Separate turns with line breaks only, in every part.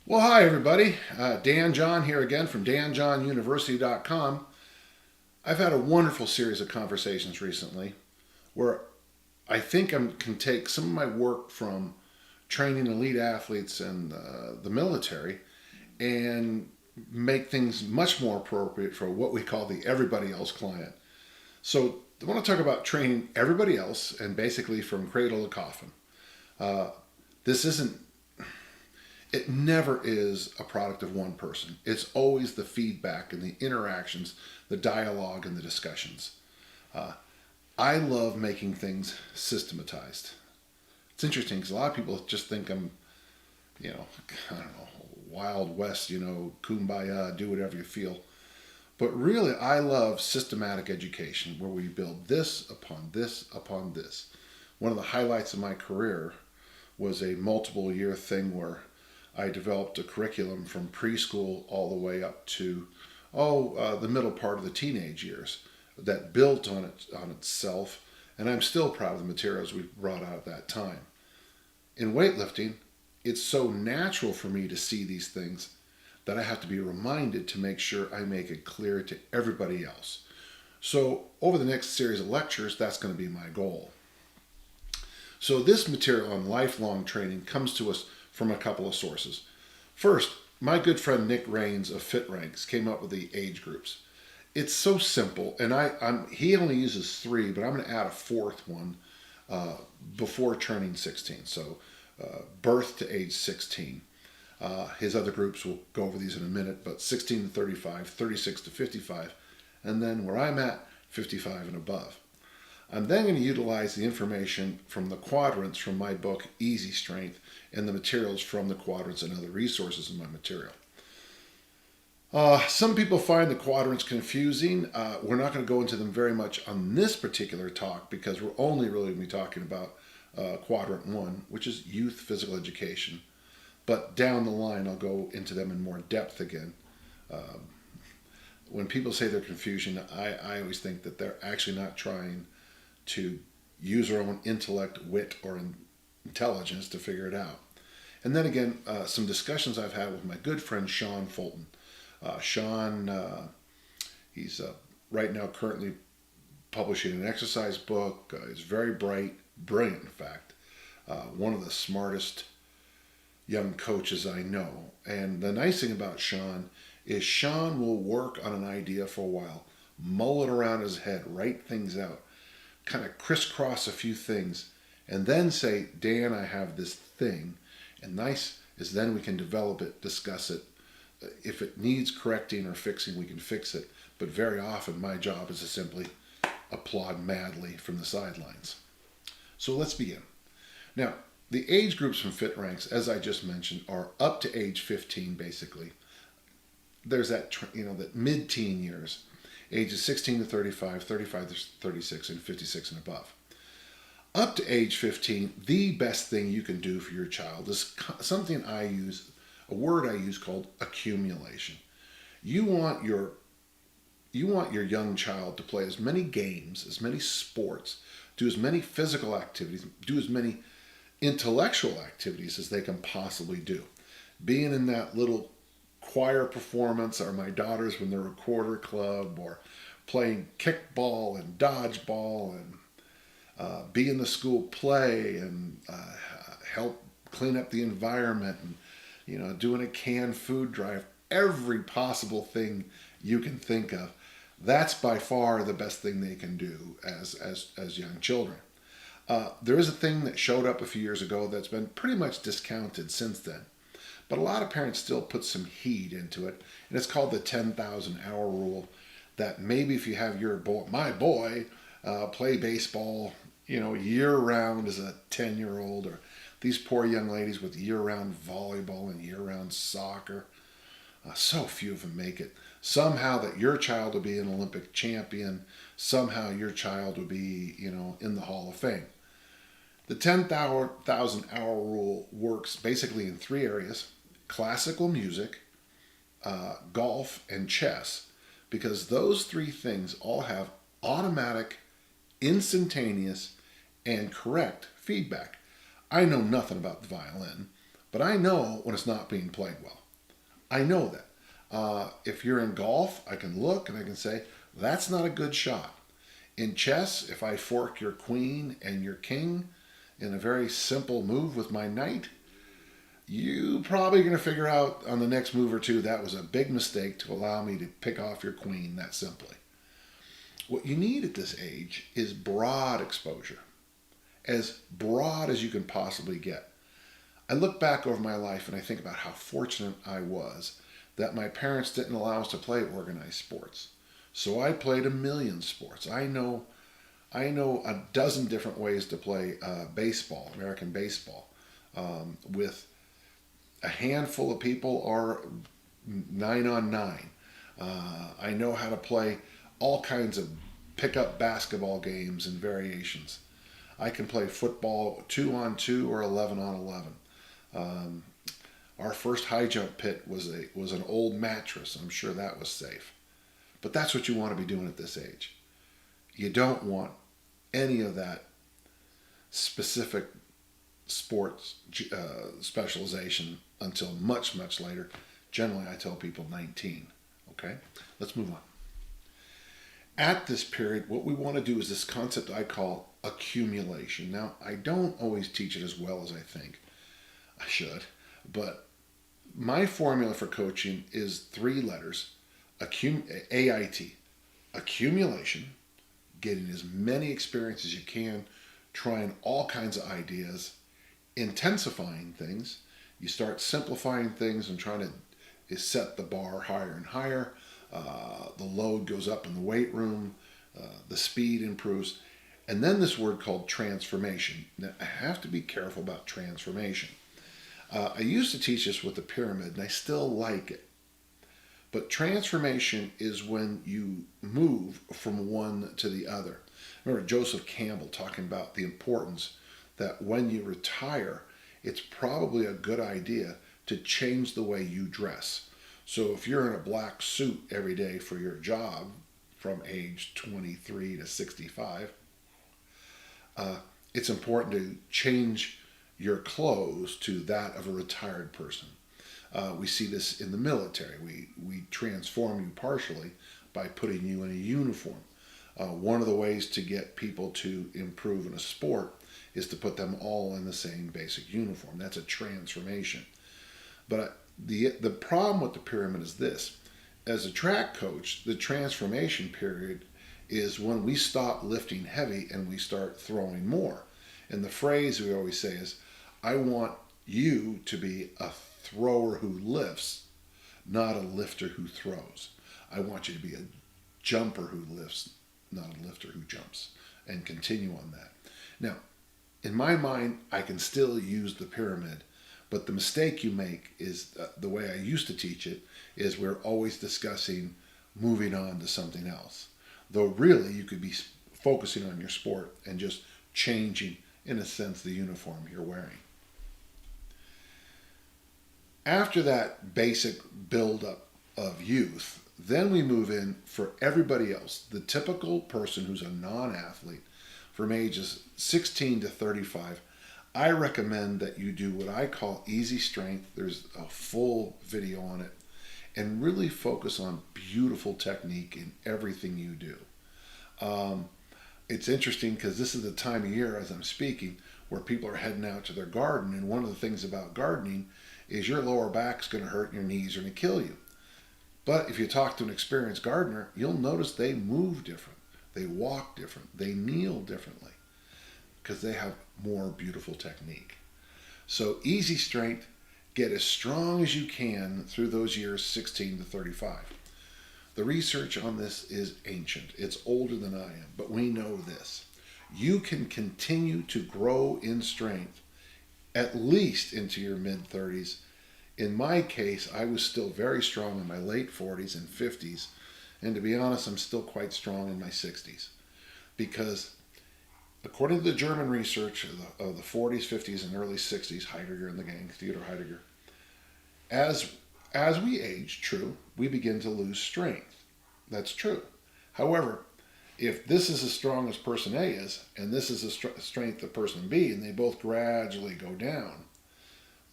Well, hi, everybody. Dan John here again from danjohnuniversity.com. I've had a wonderful series of conversations recently where I think I can take some of my work from training elite athletes and the military and make things much more appropriate for what we call the everybody else client. So I want to talk about training everybody else and basically from cradle to coffin. Uh, this isn't It never is a product of one person. It's always the feedback and the interactions, the dialogue and the discussions. Uh, I love making things systematized. It's interesting because a lot of people just think I'm, you know, I don't know, Wild West, kumbaya, do whatever you feel. But really, I love systematic education where we build this upon this upon this. One of the highlights of my career was a multiple year thing where I developed a curriculum from preschool all the way up to the middle part of the teenage years that built on itself, and I'm still proud of the materials we brought out at that time. In weightlifting, it's so natural for me to see these things that I have to be reminded to make sure I make it clear to everybody else. So over the next series of lectures, that's going to be my goal. So this material on lifelong training comes to us from a couple of sources. First, my good friend Nick Rains of FitRanks came up with the age groups. It's so simple, and he only uses three, but I'm going to add a fourth one uh, before turning 16. So birth to age 16. His other groups, will go over these in a minute, but 16 to 35, 36 to 55, and then where I'm at, 55 and above. I'm then going to utilize the information from the quadrants from my book, Easy Strength, and the materials from the quadrants and other resources in my material. Some people find the quadrants confusing. We're not going to go into them very much on this particular talk because we're only really going to be talking about quadrant one, which is youth physical education. But down the line, I'll go into them in more depth again. When people say they're confusing, I always think that they're actually not trying to use their own intellect, wit, or intelligence to figure it out. And then again, some discussions I've had with my good friend Sean Fulton. Sean, he's right now currently publishing an exercise book. He's very bright, brilliant in fact. One of the smartest young coaches I know. And the nice thing about Sean is Sean will work on an idea for a while, mull it around his head, write things out, kind of crisscross a few things, and then say, Dan, I have this thing. And nice is then we can develop it, discuss it. If it needs correcting or fixing, we can fix it. But very often my job is to simply applaud madly from the sidelines. So let's begin. Now, the age groups from FitRanks, as I just mentioned, are up to age 15 basically. There's that mid-teen years, ages 16 to 35, 35 to 36, and 56 and above. Up to age 15, the best thing you can do for your child is something a word I use called accumulation. You want your young child to play as many games, as many sports, do as many physical activities, do as many intellectual activities as they can possibly do. Being in that little choir performance, or my daughters when they're a quarter club, or playing kickball and dodgeball, and be in the school play and help clean up the environment, and doing a canned food drive, every possible thing you can think of. That's by far the best thing they can do as young children. There is a thing that showed up a few years ago that's been pretty much discounted since then. But a lot of parents still put some heat into it, and it's called the 10,000 hour rule. That maybe if you have my boy, play baseball, year round as a 10-year-old, or these poor young ladies with year-round volleyball and year-round soccer. So few of them make it. Somehow that your child will be an Olympic champion. Somehow your child will be, in the Hall of Fame. The 10,000 hour rule works basically in three areas: classical music, golf, and chess, because those three things all have automatic, instantaneous, and correct feedback. I know nothing about the violin, But I know when it's not being played well. I know that. If you're in golf, I can look and I can say, that's not a good shot. In chess, if I fork your queen and your king in a very simple move with my knight, you probably going to figure out on the next move or two that was a big mistake to allow me to pick off your queen that simply. What you need at this age is broad exposure, as broad as you can possibly get. I look back over my life and I think about how fortunate I was that my parents didn't allow us to play organized sports. So I played a million sports. I know a dozen different ways to play baseball, American baseball, with a handful of people or 9-on-9. I know how to play all kinds of pickup basketball games and variations. I can play football 2-on-2 or 11-on-11. Our first high jump pit was an old mattress. I'm sure that was safe. But that's what you want to be doing at this age. You don't want any of that specific sports specialization until much, much later. Generally, I tell people 19. Okay? Let's move on. At this period, what we want to do is this concept I call accumulation. Now, I don't always teach it as well as I think I should, but my formula for coaching is 3 letters. AIT, accumulation, getting as many experiences as you can, trying all kinds of ideas, intensifying things. You start simplifying things and trying to set the bar higher and higher. The load goes up in the weight room. The speed improves. And then this word called transformation. Now, I have to be careful about transformation. I used to teach this with the pyramid, and I still like it. But transformation is when you move from one to the other. Remember Joseph Campbell talking about the importance that when you retire, it's probably a good idea to change the way you dress. So if you're in a black suit every day for your job from age 23 to 65, it's important to change your clothes to that of a retired person. We see this in the military. We transform you partially by putting you in a uniform. One of the ways to get people to improve in a sport is to put them all in the same basic uniform. That's a transformation. But the problem with the pyramid is this. As a track coach, the transformation period is when we stop lifting heavy and we start throwing more. And the phrase we always say is, I want you to be a thrower who lifts, not a lifter who throws. I want you to be a jumper who lifts, not a lifter who jumps, and continue on that. Now, in my mind, I can still use the pyramid, but the mistake you make is the way I used to teach it is we're always discussing moving on to something else. Though really you could be focusing on your sport and just changing, in a sense, the uniform you're wearing. After that basic buildup of youth, then we move in for everybody else, the typical person who's a non-athlete from ages 16 to 35. I recommend that you do what I call easy strength. There's a full video on it, and really focus on beautiful technique in everything you do. It's interesting because this is the time of year, as I'm speaking, where people are heading out to their garden, and one of the things about gardening is your lower back's going to hurt and your knees are going to kill you. But if you talk to an experienced gardener, you'll notice they move different, they walk different, they kneel differently, because they have more beautiful technique. So easy strength, get as strong as you can through those years 16 to 35. The research on this is ancient. It's older than I am, but we know this. You can continue to grow in strength at least into your mid-30s. In my case, I was still very strong in my late 40s and 50s, and to be honest, I'm still quite strong in my 60s. Because according to the German research of the 40s, 50s, and early 60s, Heidegger and the gang, Theodor Heidegger, as we age, true, we begin to lose strength. That's true. However, if this is as strong as person A is, and this is the strength of person B, and they both gradually go down,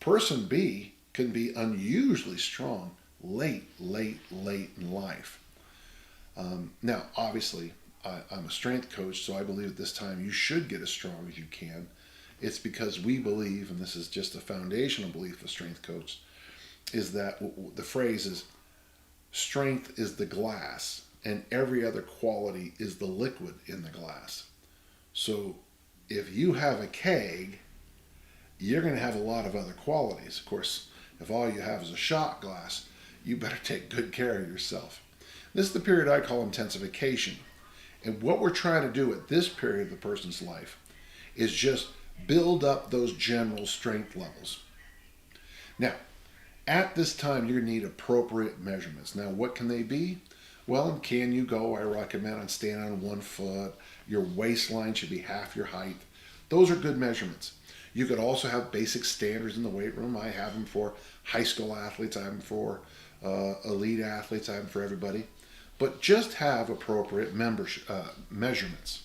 Person B can be unusually strong late in life. Now, obviously, I'm a strength coach, so I believe at this time you should get as strong as you can. It's because we believe, and this is just a foundational belief of strength coach, is that the phrase is strength is the glass and every other quality is the liquid in the glass. So if you have a keg, you're going to have a lot of other qualities. Of course, if all you have is a shot glass, you better take good care of yourself. This is the period I call intensification. And what we're trying to do at this period of the person's life is just build up those general strength levels. Now, at this time, you're going to need appropriate measurements. Now, what can they be? Well, in Can You Go, I recommend on standing on 1 foot. Your waistline should be half your height. Those are good measurements. You could also have basic standards in the weight room. I have them for high school athletes. I have them for elite athletes. I have them for everybody. But just have appropriate measurements.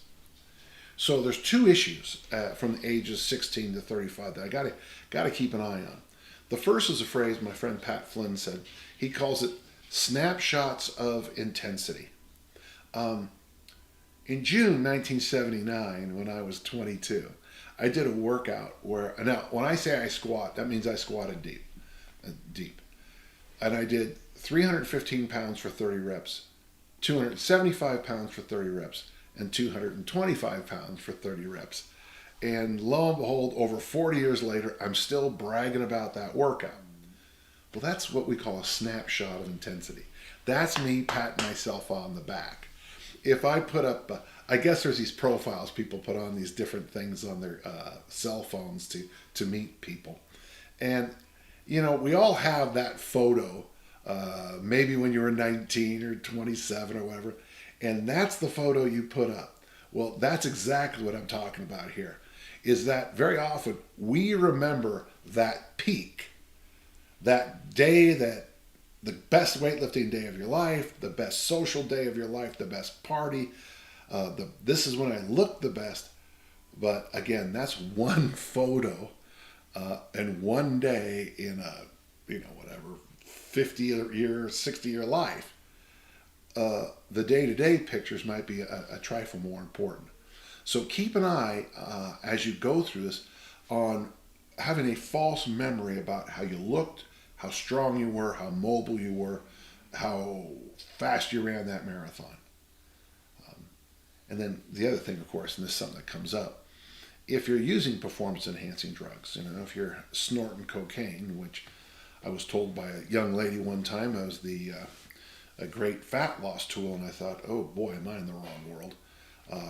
So there's 2 issues from the ages 16 to 35 that I got to keep an eye on. The first is a phrase my friend Pat Flynn said. He calls it snapshots of intensity. In June 1979, when I was 22, I did a workout where, now when I say I squat, that means I squatted deep. And I did 315 pounds for 30 reps, 275 pounds for 30 reps, and 225 pounds for 30 reps. And lo and behold, over 40 years later, I'm still bragging about that workout. Well, that's what we call a snapshot of intensity. That's me patting myself on the back. If I put up, I guess there's these profiles people put on these different things on their cell phones to meet people. And, you know, we all have that photo, maybe when you were 19 or 27 or whatever, and that's the photo you put up. Well, that's exactly what I'm talking about here, is that very often we remember that peak, that day, that the best weightlifting day of your life, the best social day of your life, the best party. This is when I look the best. But again, that's one photo and one day in a, 50-year, 60-year life. The day-to-day pictures might be a trifle more important. So keep an eye as you go through this on having a false memory about how you looked, how strong you were, how mobile you were, how fast you ran that marathon. And then the other thing, of course, and this is something that comes up, if you're using performance-enhancing drugs, if you're snorting cocaine, which I was told by a young lady one time, I was a great fat loss tool, and I thought, oh boy, am I in the wrong world.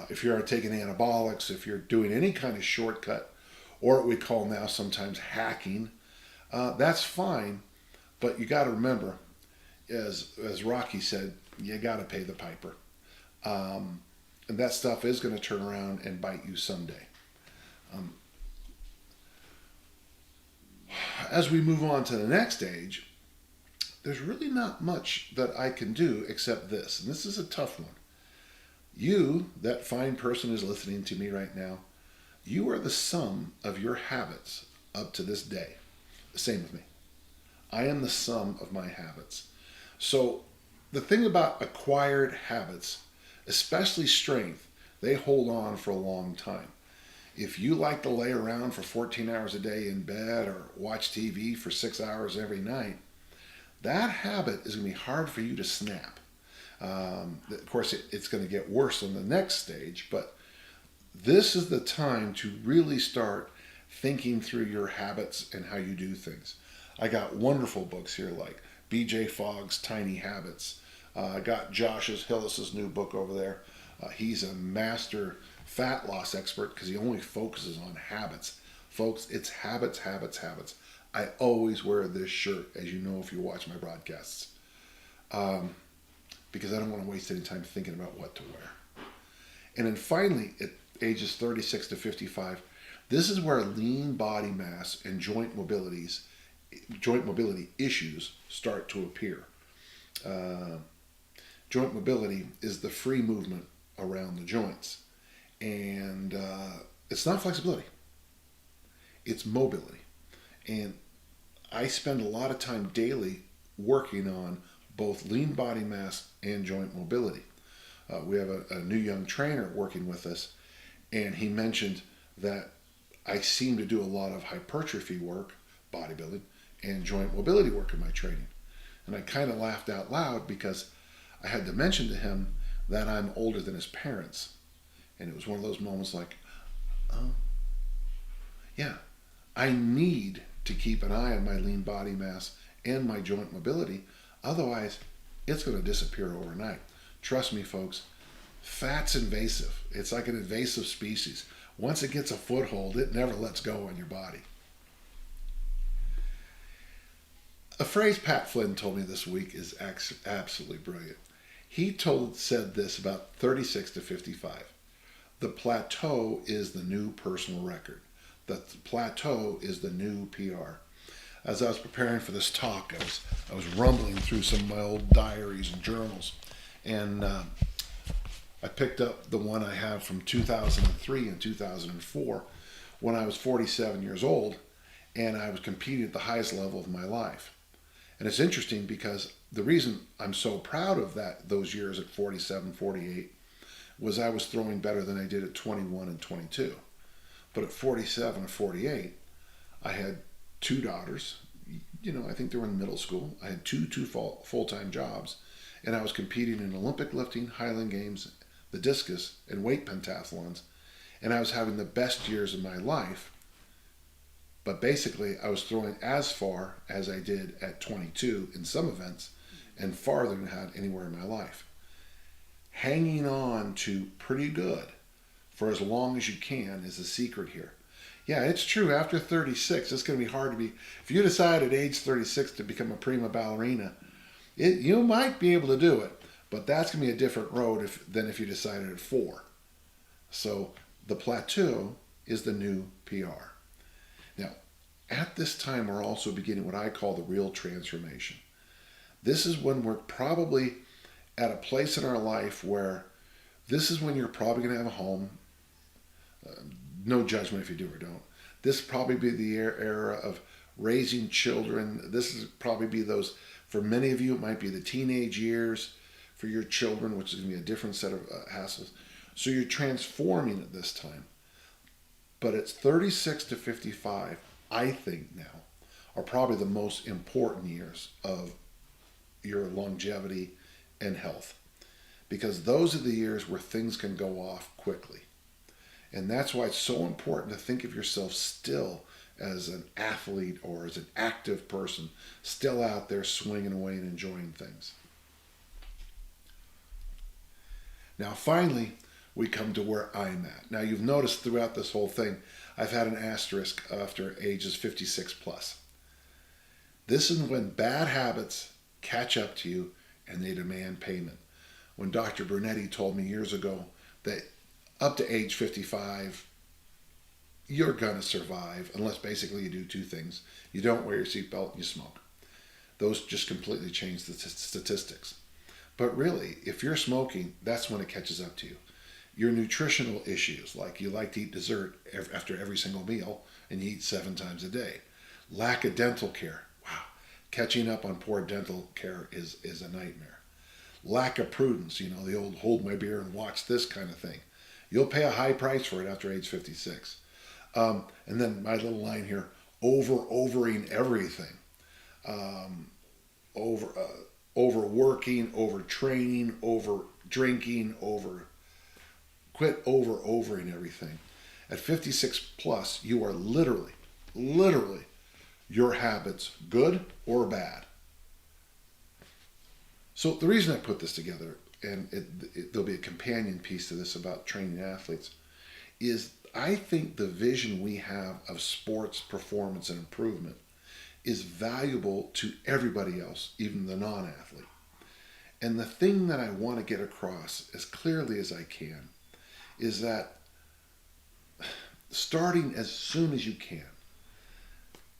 If you're taking anabolics, if you're doing any kind of shortcut, or what we call now sometimes hacking, that's fine, but you got to remember, as Rocky said, you got to pay the piper. And that stuff is going to turn around and bite you someday. As we move on to the next stage, there's really not much that I can do except this. And this is a tough one. You, that fine person who's listening to me right now, you are the sum of your habits up to this day. The same with me. I am the sum of my habits. So the thing about acquired habits, especially strength, they hold on for a long time. If you like to lay around for 14 hours a day in bed or watch TV for 6 hours every night, that habit is going to be hard for you to snap. Of course, it's going to get worse on the next stage, but this is the time to really start thinking through your habits and how you do things. I got wonderful books here like B.J. Fogg's Tiny Habits. I got Josh Hillis' new book over there. He's a master fat loss expert because he only focuses on habits. Folks, it's habits, habits, habits. I always wear this shirt, as you know if you watch my broadcasts, because I don't want to waste any time thinking about what to wear. And then finally, at ages 36 to 55, this is where lean body mass and joint mobility issues start to appear. Joint mobility is the free movement around the joints. And it's not flexibility. It's mobility. And I spend a lot of time daily working on both lean body mass and joint mobility. We have a new young trainer working with us, and he mentioned that I seem to do a lot of hypertrophy work, bodybuilding, and joint mobility work in my training. And I kind of laughed out loud because I had to mention to him that I'm older than his parents. And it was one of those moments like, oh, yeah, I need to keep an eye on my lean body mass and my joint mobility. Otherwise, it's going to disappear overnight. Trust me, folks, fat's invasive. It's like an invasive species. Once it gets a foothold, it never lets go on your body. A phrase Pat Flynn told me this week is absolutely brilliant. He said this about 36 to 55. The plateau is the new personal record. The plateau is the new PR. As I was preparing for this talk, I was rumbling through some of my old diaries and journals, and I picked up the one I have from 2003 and 2004 when I was 47 years old, and I was competing at the highest level of my life. And it's interesting because the reason I'm so proud of those years at 47, 48 was I was throwing better than I did at 21 and 22. But at 47 or 48, I had two daughters. I think they were in middle school. I had two full-time jobs, and I was competing in Olympic lifting, Highland Games, the discus, and weight pentathlons, and I was having the best years of my life. But basically, I was throwing as far as I did at 22 in some events, and farther than I had anywhere in my life. Hanging on to pretty good for as long as you can is the secret here. Yeah, it's true. After 36, it's going to be hard to be. If you decide at age 36 to become a prima ballerina, you might be able to do it, but that's going to be a different road than if you decided at 4. So the plateau is the new PR. Now, at this time, we're also beginning what I call the real transformation. This is when we're probably at a place in our life where this is when you're probably going to have a home. No judgment if you do or don't. This will probably be the era of raising children. This is probably be those, for many of you, it might be the teenage years for your children, which is going to be a different set of hassles. So you're transforming at this time. But it's 36 to 55, I think now, are probably the most important years of your longevity and health. Because those are the years where things can go off quickly. And that's why it's so important to think of yourself still as an athlete or as an active person, still out there swinging away and enjoying things. Now, finally, we come to where I'm at. Now, you've noticed throughout this whole thing, I've had an asterisk after ages 56 plus. This is when bad habits catch up to you and they demand payment. When Dr. Brunetti told me years ago that up to age 55, you're going to survive unless basically you do two things. You don't wear your seatbelt and you smoke. Those just completely change the statistics. But really, if you're smoking, that's when it catches up to you. Your nutritional issues, like you like to eat dessert after every single meal and you eat 7 times a day. Lack of dental care. Wow. Catching up on poor dental care is a nightmare. Lack of prudence, the old hold my beer and watch this kind of thing. You'll pay a high price for it after age 56. And then my little line here, overing everything. Overworking, overtraining, over drinking, quit overing everything. At 56 plus, you are literally, your habits, good or bad. So the reason I put this together, and there'll be a companion piece to this about training athletes, is I think the vision we have of sports performance and improvement is valuable to everybody else, even the non-athlete. And the thing that I want to get across as clearly as I can is that starting as soon as you can,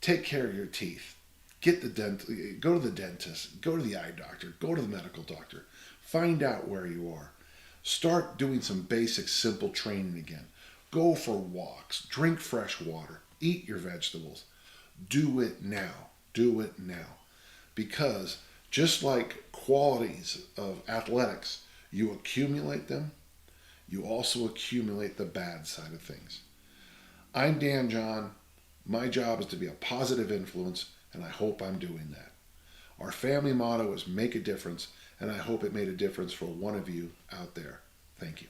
take care of your teeth, go to the dentist, go to the eye doctor, go to the medical doctor, find out where you are. Start doing some basic, simple training again. Go for walks, drink fresh water, eat your vegetables. Do it now. Do it now. Because just like qualities of athletics, you accumulate them, you also accumulate the bad side of things. I'm Dan John. My job is to be a positive influence, and I hope I'm doing that. Our family motto is make a difference, and I hope it made a difference for one of you out there. Thank you.